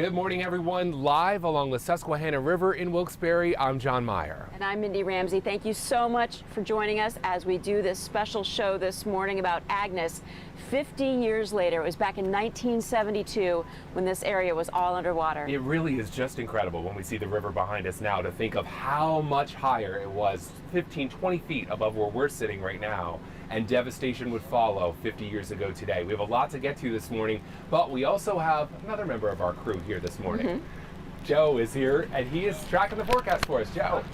Good morning, everyone. Live along the Susquehanna River in Wilkes-Barre, I'm John Meyer. And I'm Mindy Ramsey. Thank you so much for joining us as we do this special show this morning about Agnes. 50 years later, it was back in 1972 when this area was all underwater. It really is just incredible when we see the river behind us now to think of how much higher it was, 15, 20 feet above where we're sitting right now. And devastation would follow 50 years ago today. We have a lot to get to this morning, but we also have another member of our crew here this morning. Joe is here, and he is tracking the forecast for us. Joe.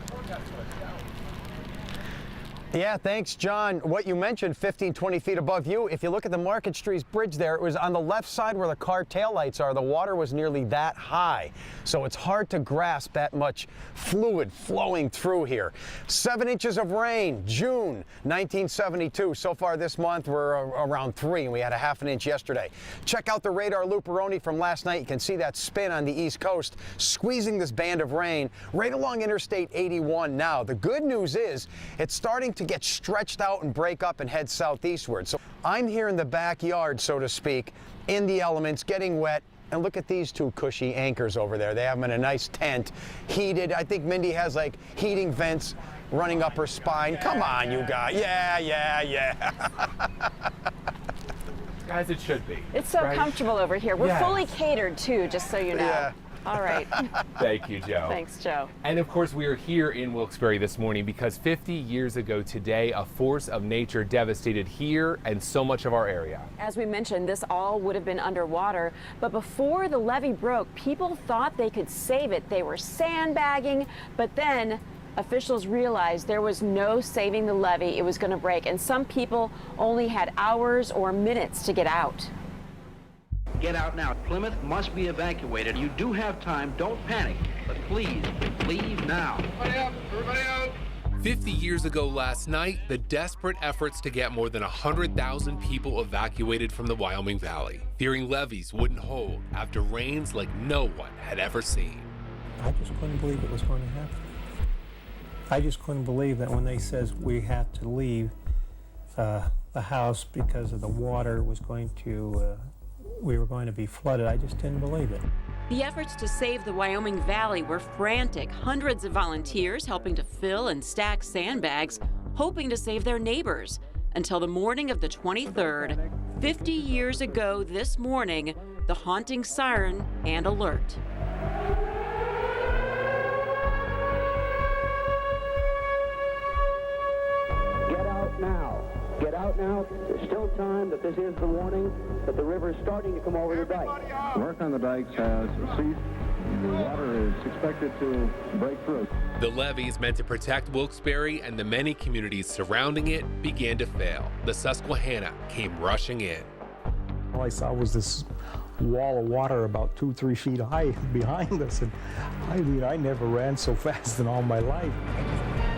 Yeah, thanks, John. What you mentioned, 15, 20 feet above you, if you look at the Market Street Bridge there, it was on the left side where the car taillights are. The water was nearly that high. So it's hard to grasp that much fluid flowing through here. 7 inches of rain, June 1972. So far this month, we're around 3, and we had a ½ an inch yesterday. Check out the radar looperoni from last night. You can see that spin on the East Coast, squeezing this band of rain right along Interstate 81 now. The good news is it's starting to get stretched out and break up and head southeastward. So I'm here in the backyard, so to speak, in the elements, getting wet. And look at these two cushy anchors over there. They have them in a nice tent, heated. I think Mindy has like heating vents running up her spine. Come on, you guys. Yeah. Guys, it should be. It's so comfortable over here. We're fully catered too, just so you know. Yeah. All right. Thank you, Joe. Thanks, Joe. And of course, we are here in Wilkes-Barre this morning because 50 years ago today, a force of nature devastated here and so much of our area. As we mentioned, this all would have been underwater, but before the levee broke, people thought they could save it. They were sandbagging, but then officials realized there was no saving the levee. It was going to break, and some people only had hours or minutes to get out. Get out now. Plymouth must be evacuated. You do have time. Don't panic. But please, leave now. Everybody up! Everybody out! 50 years ago last night, the desperate efforts to get more than 100,000 people evacuated from the Wyoming Valley, fearing levees wouldn't hold after rains like no one had ever seen. I just couldn't believe it was going to happen. I just couldn't believe that when they says we have to leave the house because of the water was going to we were going to be flooded. I just didn't believe it. The efforts to save the Wyoming Valley were frantic. Hundreds of volunteers helping to fill and stack sandbags, hoping to save their neighbors. Until the morning of the 23rd, 50 years ago this morning, the haunting siren and alert. Get out now. Get out now. There's still time, that this is the warning that the river is starting to come over the dike. Work on the dikes has ceased. The water is expected to break through. The levees meant to protect Wilkes-Barre and the many communities surrounding it began to fail. The Susquehanna came rushing in. All I saw was this wall of water about 2-3 feet high behind us, and I mean, I never ran so fast in all my life.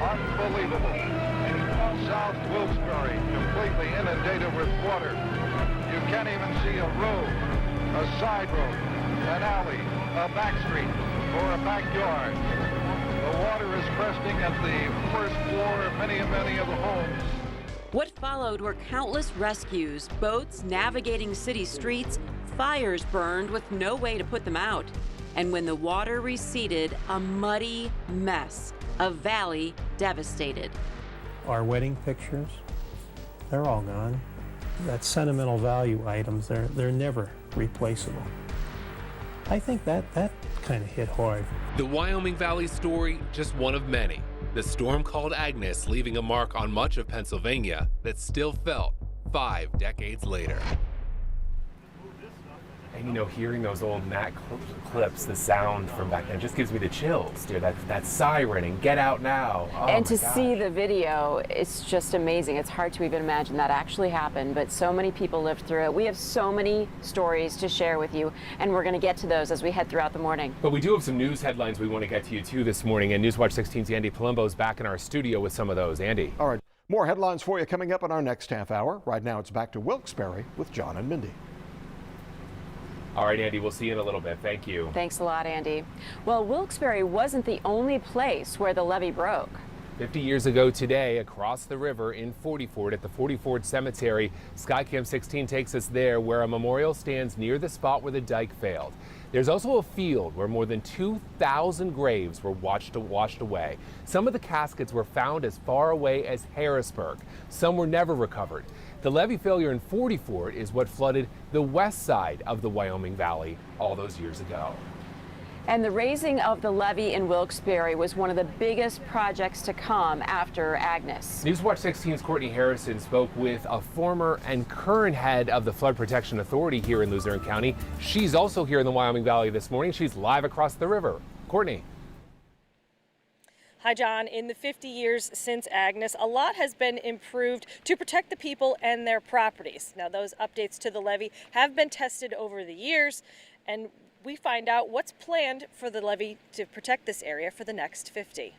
Unbelievable. South Wilkes-Barre completely inundated with water. You can't even see a road, a side road, an alley, a back street, or a backyard. The water is cresting at the first floor of many of the homes. What followed were countless rescues, boats navigating city streets, fires burned with no way to put them out. And when the water receded, a muddy mess, a valley devastated. Our wedding pictures, they're all gone. That sentimental value items, they're never replaceable. I think that kind of hit hard. The Wyoming Valley story, just one of many. The storm called Agnes, leaving a mark on much of Pennsylvania that still felt 5 decades later. And you know, hearing those old Nat clips, the sound from back then just gives me the chills, dude. That siren and get out now. Oh, and to see the video, it's just amazing. It's hard to even imagine that actually happened, but so many people lived through it. We have so many stories to share with you, and we're going to get to those as we head throughout the morning. But we do have some news headlines we want to get to you too this morning, and Newswatch 16's Andy Palumbo is back in our studio with some of those. Andy. All right, more headlines for you coming up in our next half hour. Right now it's back to Wilkes-Barre with John and Mindy. All right, Andy, we'll see you in a little bit. Thank you. Thanks a lot, Andy. Well, Wilkes-Barre wasn't the only place where the levee broke. 50 years ago today, across the river in Forty-Ford at the Forty-Ford Cemetery, Skycam 16 takes us there where a memorial stands near the spot where the dike failed. There's also a field where more than 2,000 graves were washed away. Some of the caskets were found as far away as Harrisburg. Some were never recovered. The levee failure in 44 is what flooded the west side of the Wyoming Valley all those years ago. And the raising of the levee in Wilkes-Barre was one of the biggest projects to come after Agnes. Newswatch 16's Courtney Harrison spoke with a former and current head of the Flood Protection Authority here in Luzerne County. She's also here in the Wyoming Valley this morning. She's live across the river. Courtney. Hi, John. In the 50 years since Agnes, a lot has been improved to protect the people and their properties. Now, those updates to the levee have been tested over the years, and we find out what's planned for the levee to protect this area for the next 50.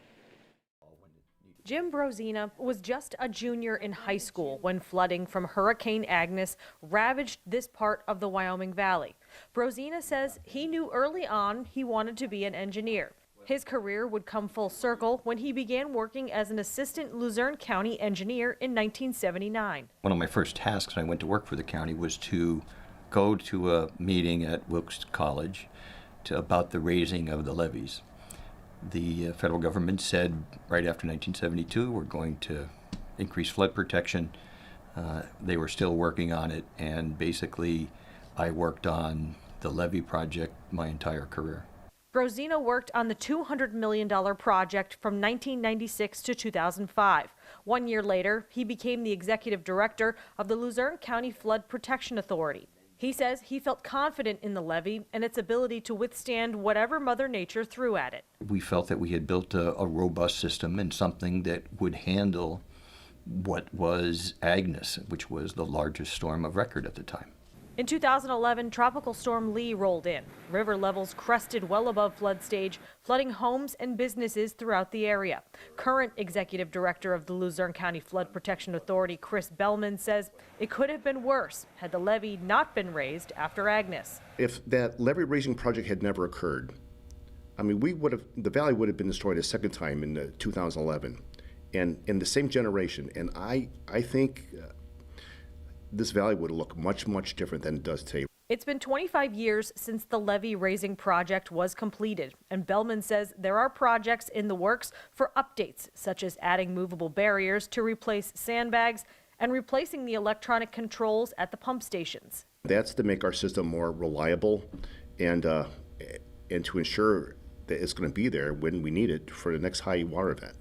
Jim Brozina was just a junior in high school when flooding from Hurricane Agnes ravaged this part of the Wyoming Valley. Brozina says he knew early on he wanted to be an engineer. His career would come full circle when he began working as an assistant Luzerne County engineer in 1979. One of my first tasks when I went to work for the county was to go to a meeting at Wilkes College about the raising of the levees. The federal government said right after 1972 we're going to increase flood protection. They were still working on it, and basically I worked on the levee project my entire career. Brozina worked on the $200 million project from 1996 to 2005. 1 year later, he became the executive director of the Luzerne County Flood Protection Authority. He says he felt confident in the levee and its ability to withstand whatever Mother Nature threw at it. We felt that we had built a robust system and something that would handle what was Agnes, which was the largest storm of record at the time. In 2011, Tropical Storm Lee rolled in. River levels crested well above flood stage, flooding homes and businesses throughout the area. Current executive director of the Luzerne County Flood Protection Authority, Chris Bellman, says it could have been worse had the levee not been raised after Agnes. If that levee raising project had never occurred, I mean, the valley would have been destroyed a second time in 2011, and in the same generation. And I think this valley would look much, much different than it does today. It's been 25 years since the levee raising project was completed, and Bellman says there are projects in the works for updates, such as adding movable barriers to replace sandbags and replacing the electronic controls at the pump stations. That's to make our system more reliable and to ensure that it's going to be there when we need it for the next high water event.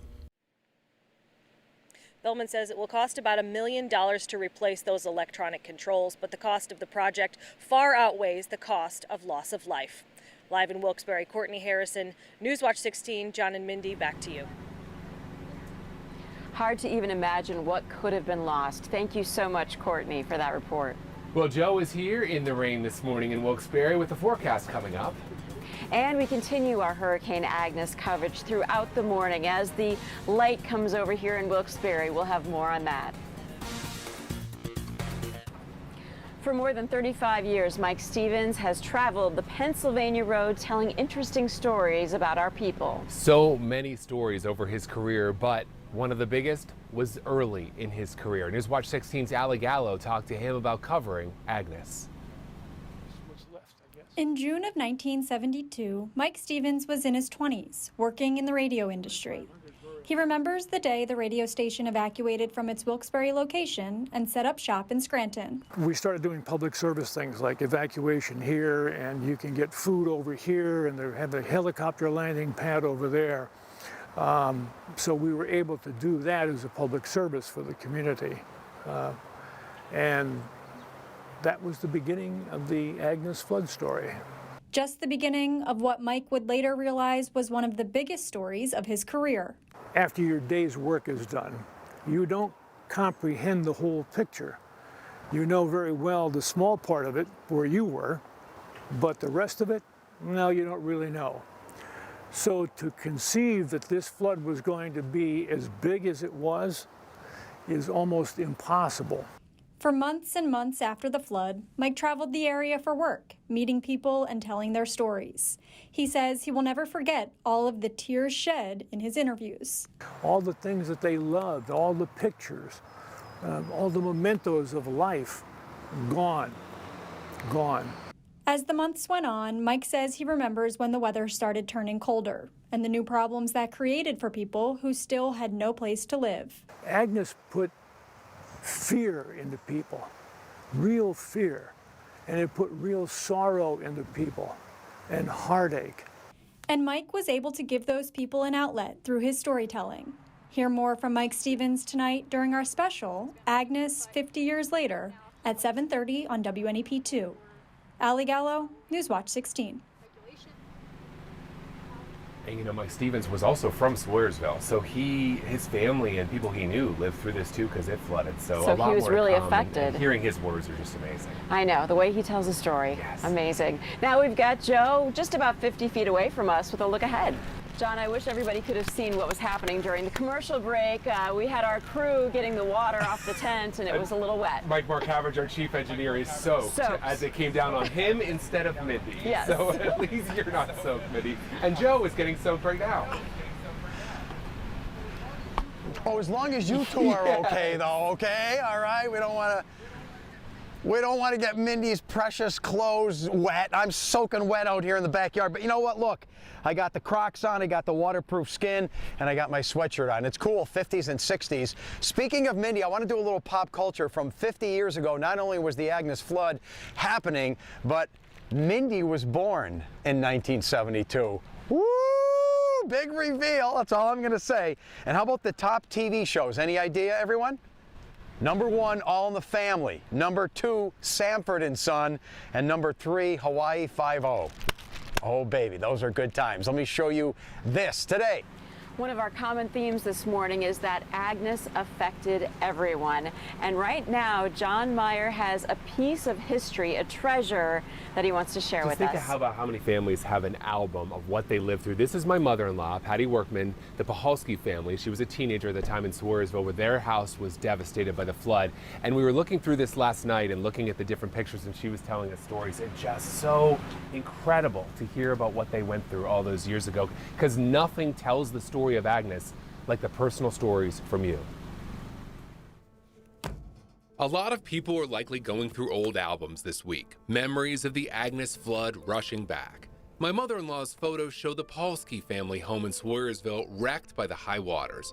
Bellman says it will cost about $1 million to replace those electronic controls, but the cost of the project far outweighs the cost of loss of life. Live in Wilkes-Barre, Courtney Harrison, Newswatch 16, John and Mindy, back to you. Hard to even imagine what could have been lost. Thank you so much, Courtney, for that report. Well, Joe is here in the rain this morning in Wilkes-Barre with the forecast coming up. And we continue our Hurricane Agnes coverage throughout the morning. As the light comes over here in Wilkes-Barre, we'll have more on that. For more than 35 years, Mike Stevens has traveled the Pennsylvania road telling interesting stories about our people. So many stories over his career, but one of the biggest was early in his career. Newswatch 16's Ali Gallo talked to him about covering Agnes. In June of 1972, Mike Stevens was in his 20s, working in the radio industry. He remembers the day the radio station evacuated from its Wilkes-Barre location and set up shop in Scranton. We started doing public service things like evacuation here, and you can get food over here, and they have a helicopter landing pad over there. So we were able to do that as a public service for the community. And that was the beginning of the Agnes flood story. Just the beginning of what Mike would later realize was one of the biggest stories of his career. After your day's work is done, you don't comprehend the whole picture. You know very well the small part of it, where you were, but the rest of it, no, you don't really know. So to conceive that this flood was going to be as big as it was is almost impossible. For months and months after the flood, Mike traveled the area for work, meeting people and telling their stories. He says he will never forget all of the tears shed in his interviews. All the things that they loved, all the pictures, all the mementos of life, gone. As the months went on, Mike says he remembers when the weather started turning colder and the new problems that created for people who still had no place to live. Agnes put fear into people, real fear, and it put real sorrow into people and heartache. And Mike was able to give those people an outlet through his storytelling. Hear more from Mike Stevens tonight during our special, Agnes 50 Years Later, at 7:30 on WNEP2. Ali Gallo, Newswatch 16. And you know, Mike Stevens was also from Sawyersville, so his family and people he knew lived through this too because it flooded. So a lot he was more to really come, affected. And hearing his words are just amazing. I know, the way he tells a story, yes. Amazing. Now we've got Joe just about 50 feet away from us with a look ahead. John, I wish everybody could have seen what was happening during the commercial break. We had our crew getting the water off the tent, and it was a little wet. Mike Markavage, our chief engineer, is soaked as it came down on him instead of Mindy. Yes. So at least you're not soaked, Mindy. And Joe is getting soaked right now. Oh, as long as you two are okay, though, okay? All right, we don't want to get Mindy's precious clothes wet. I'm soaking wet out here in the backyard. But you know what? Look, I got the Crocs on, I got the waterproof skin, and I got my sweatshirt on. It's cool, 50s and 60s. Speaking of Mindy, I want to do a little pop culture from 50 years ago. Not only was the Agnes flood happening, but Mindy was born in 1972. Woo! Big reveal, that's all I'm going to say. And how about the top TV shows? Any idea, everyone? Number 1, All in the Family. Number 2, Sanford and Son. And number 3, Hawaii Five-0. Oh, baby, those are good times. Let me show you this today. One of our common themes this morning is that Agnes affected everyone. And right now, John Meyer has a piece of history, a treasure that he wants to share with us. Think about how many families have an album of what they lived through. This is my mother-in-law, Patty Workman, the Pahalski family. She was a teenager at the time in Sawyersville where their house was devastated by the flood. And we were looking through this last night and looking at the different pictures, and she was telling us stories. It's just so incredible to hear about what they went through all those years ago, because nothing tells the story of Agnes like the personal stories from you. A lot of people are likely going through old albums this week, memories of the Agnes flood rushing back. My mother-in-law's photos show the Pahalski family home in Sawyersville wrecked by the high waters.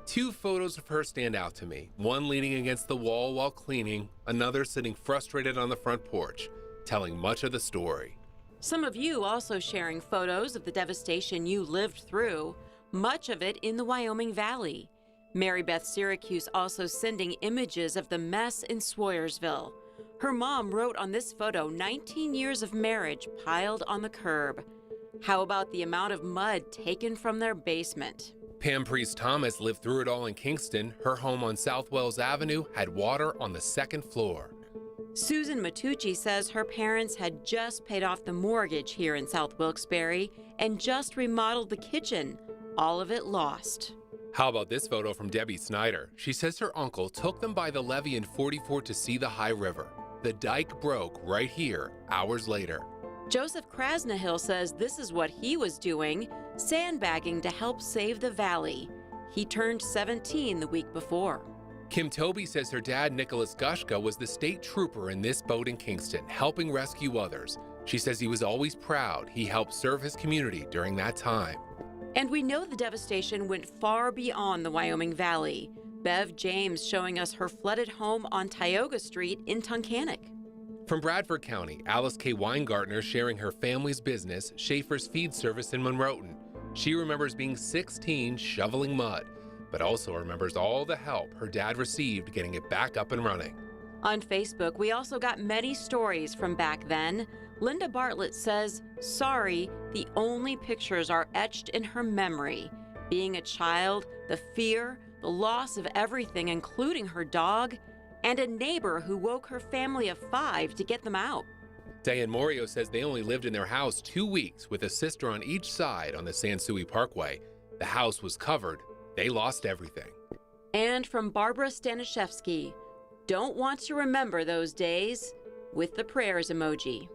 2 photos of her stand out to me, one leaning against the wall while cleaning, another sitting frustrated on the front porch, telling much of the story. Some of you also sharing photos of the devastation you lived through, much of it in the Wyoming Valley. Mary Beth Syracuse also sending images of the mess in Sawyersville. Her mom wrote on this photo 19 years of marriage piled on the curb. How about the amount of mud taken from their basement? Pam Priest Thomas lived through it all in Kingston. Her home on South Wells Avenue had water on the 2nd floor. Susan Matucci says her parents had just paid off the mortgage here in South Wilkes-Barre and just remodeled the kitchen. All of it lost. How about this photo from Debbie Snyder? She says her uncle took them by the levee in 44 to see the high river. The dike broke right here hours later. Joseph Krasnahill says this is what he was doing, sandbagging to help save the valley. He turned 17 the week before. Kim Toby says her dad, Nicholas Gushka, was the state trooper in this boat in Kingston, helping rescue others. She says he was always proud he helped serve his community during that time. And we know the devastation went far beyond the Wyoming Valley. Bev James showing us her flooded home on Tioga Street in Tunkhannock. From Bradford County, Alice K. Weingartner sharing her family's business, Schaefer's Feed Service in Monroeton. She remembers being 16 shoveling mud, but also remembers all the help her dad received getting it back up and running. On Facebook, we also got many stories from back then. Linda Bartlett says, sorry, the only pictures are etched in her memory. Being a child, the fear, the loss of everything, including her dog, and a neighbor who woke her family of 5 to get them out. Diane Morio says they only lived in their house 2 weeks with a sister on each side on the Sansui Parkway. The house was covered. They lost everything. And from Barbara Stanishevsky, don't want to remember those days, with the prayers emoji.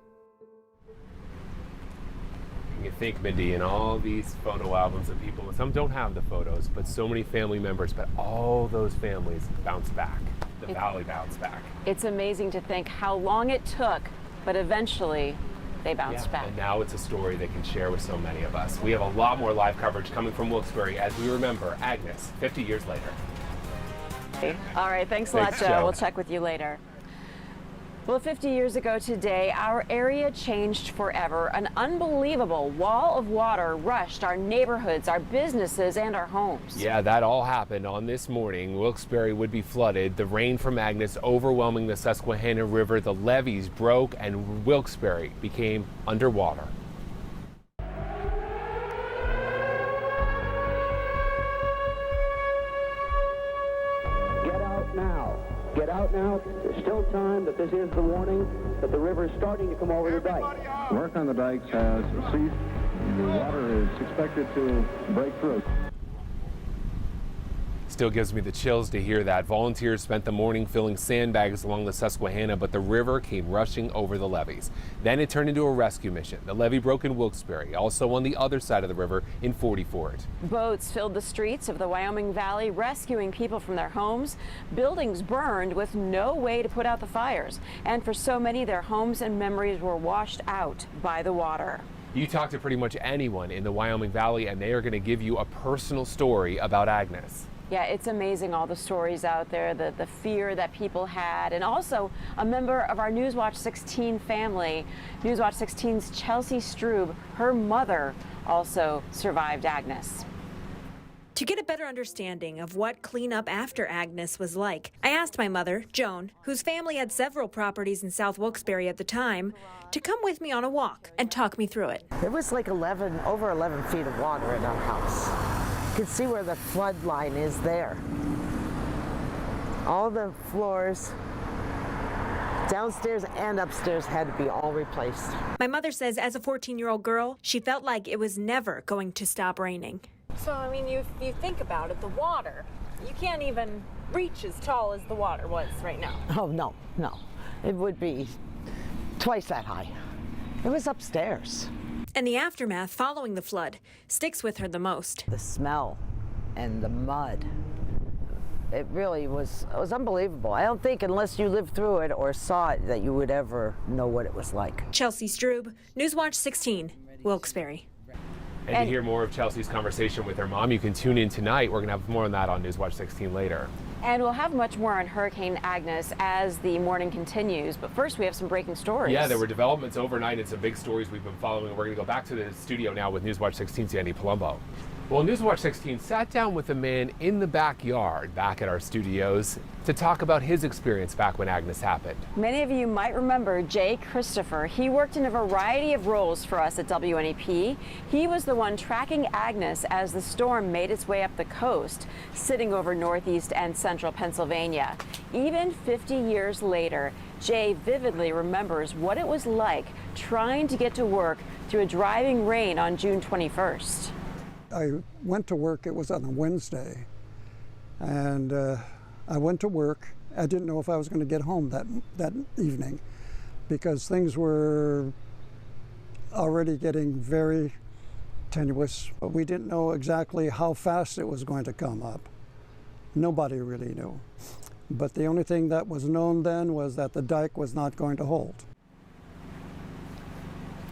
You think, Mindy, in all these photo albums of people, some don't have the photos, but so many family members, but all those families bounced back. The valley bounced back. It's amazing to think how long it took, but eventually they bounced back. And now it's a story they can share with so many of us. We have a lot more live coverage coming from Wilkes-Barre as we remember Agnes 50 years later. All right, thanks a lot, Joe. We'll check with you later. Well, 50 years ago today, our area changed forever. An unbelievable wall of water rushed our neighborhoods, our businesses, and our homes. Yeah, that all happened on this morning. Wilkes-Barre would be flooded. The rain from Agnes overwhelming the Susquehanna River. The levees broke and Wilkes-Barre became underwater. Get out now. Get out now. There's still time, but this is the warning that the river is starting to come over the dike. Work on the dikes has ceased. The water is expected to break through. Still gives me the chills to hear that. Volunteers spent the morning filling sandbags along the Susquehanna, but the river came rushing over the levees. Then it turned into a rescue mission. The levee broke in Wilkes-Barre, also on the other side of the river in 40 Fort. Boats filled the streets of the Wyoming Valley, rescuing people from their homes. Buildings burned with no way to put out the fires. And for so many, their homes and memories were washed out by the water. You talk to pretty much anyone in the Wyoming Valley, and they are going to give you a personal story about Agnes. Yeah, it's amazing all the stories out there, the fear that people had, and also a member of our Newswatch 16 family, Newswatch 16's Chelsea Strube, her mother also survived Agnes. To get a better understanding of what cleanup after Agnes was like, I asked my mother, Joan, whose family had several properties in South Wilkes-Barre at the time, to come with me on a walk and talk me through it. There was like over 11 feet of water in our house. You can see where the flood line is there. All the floors, downstairs and upstairs, had to be all replaced. My mother says as a 14-year-old girl, she felt like it was never going to stop raining. So, I mean, if you think about it, the water, you can't even reach as tall as the water was right now. Oh, no. It would be twice that high. It was upstairs. And the aftermath following the flood sticks with her the most. The smell and the mud. It really was unbelievable. I don't think unless you lived through it or saw it that you would ever know what it was like. Chelsea Strube, Newswatch 16, Wilkes-Barre. And to hear more of Chelsea's conversation with her mom, you can tune in tonight. We're going to have more on that on Newswatch 16 later. And we'll have much more on Hurricane Agnes as the morning continues. But first, we have some breaking stories. Yeah, there were developments overnight and some big stories we've been following. We're going to go back to the studio now with Newswatch 16's Andy Palumbo. Well, Newswatch 16 sat down with a man in the backyard back at our studios to talk about his experience back when Agnes happened. Many of you might remember Jay Christopher. He worked in a variety of roles for us at WNEP. He was the one tracking Agnes as the storm made its way up the coast, sitting over northeast and central Pennsylvania. Even 50 years later, Jay vividly remembers what it was like trying to get to work through a driving rain on June 21st. I went to work, it was on a Wednesday, and I went to work. I didn't know if I was going to get home that evening because things were already getting very tenuous. We didn't know exactly how fast it was going to come up. Nobody really knew. But the only thing that was known then was that the dike was not going to hold.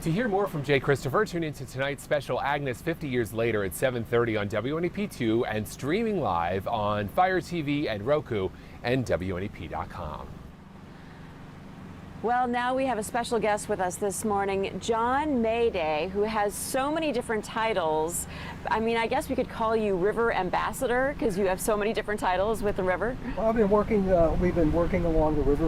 To hear more from Jay Christopher, tune into tonight's special Agnes 50 Years Later at 7:30 on WNEP2 and streaming live on Fire TV and Roku and WNEP.com. Well, now we have a special guest with us this morning, John Mayday, who has so many different titles. I mean, I guess we could call you River Ambassador because you have so many different titles with the river. Well, we've been working along the river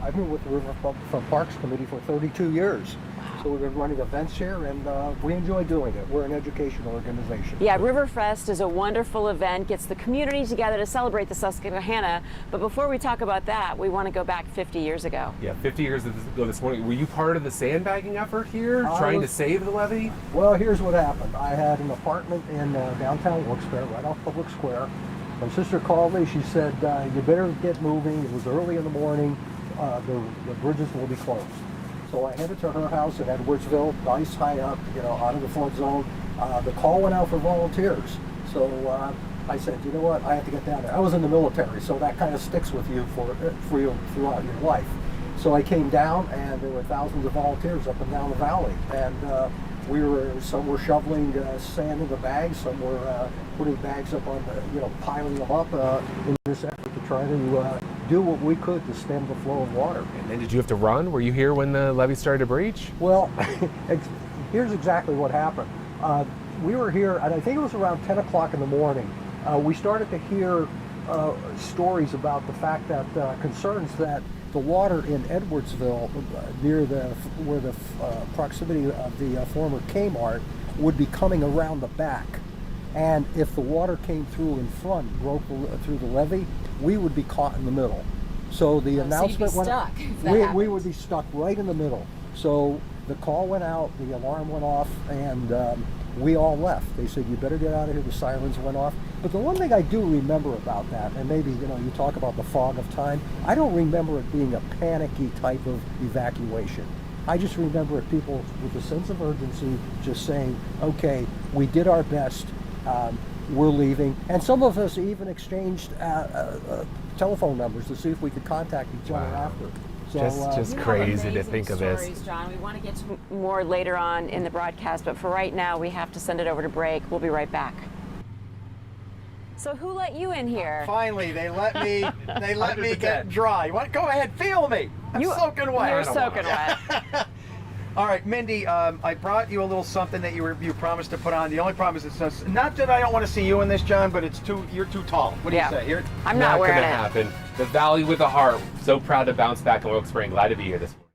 I've been with the River from Parks Committee for 32 years. So we've been running events here, and we enjoy doing it. We're an educational organization. Yeah, Riverfest is a wonderful event, gets the community together to celebrate the Susquehanna. But before we talk about that, we want to go back 50 years ago. Yeah, 50 years ago this morning. Were you part of the sandbagging effort here, trying to save the levee? Well, here's what happened. I had an apartment in downtown Wilkes-Barre, right off Public Square. My sister called me. She said, you better get moving. It was early in the morning. The bridges will be closed. So I headed to her house in Edwardsville, nice high up, out of the flood zone. The call went out for volunteers. So I said, you know what, I have to get down there. I was in the military, so that kind of sticks with you for you throughout your life. So I came down, and there were thousands of volunteers up and down the valley, and some were shoveling sand in the bags, some were putting bags up on piling them up in this effort to try to do what we could to stem the flow of water. And then did you have to run? Were you here when the levee started to breach? Well, here's exactly what happened. We were here, and I think it was around 10 o'clock in the morning. We started to hear stories about the fact that concerns that the water in Edwardsville, near where the proximity of the former Kmart, would be coming around the back. And if the water came through in front, broke through the levee, we would be caught in the middle. So the announcement went out. We would be stuck right in the middle. So the call went out, the alarm went off, and we all left. They said, you better get out of here. The sirens went off. But the one thing I do remember about that, and maybe you talk about the fog of time, I don't remember it being a panicky type of evacuation. I just remember it people with a sense of urgency just saying, okay, we did our best, we're leaving. And some of us even exchanged telephone numbers to see if we could contact each other after. So, just crazy to think of this. Stories, John. We want to get to more later on in the broadcast, but for right now, we have to send it over to break. We'll be right back. So who let you in here? Finally, they let me. They let me get dry. Go ahead, feel me. I'm soaking wet. You're soaking wet. All right, Mindy. I brought you a little something that you promised to put on. The only problem is it's not that I don't want to see you in this, John, but you're too tall. What do you say? I'm not wearing it. Not gonna happen. The Valley with a heart. So proud to bounce back in Wilkes-Barre. Glad to be here this morning.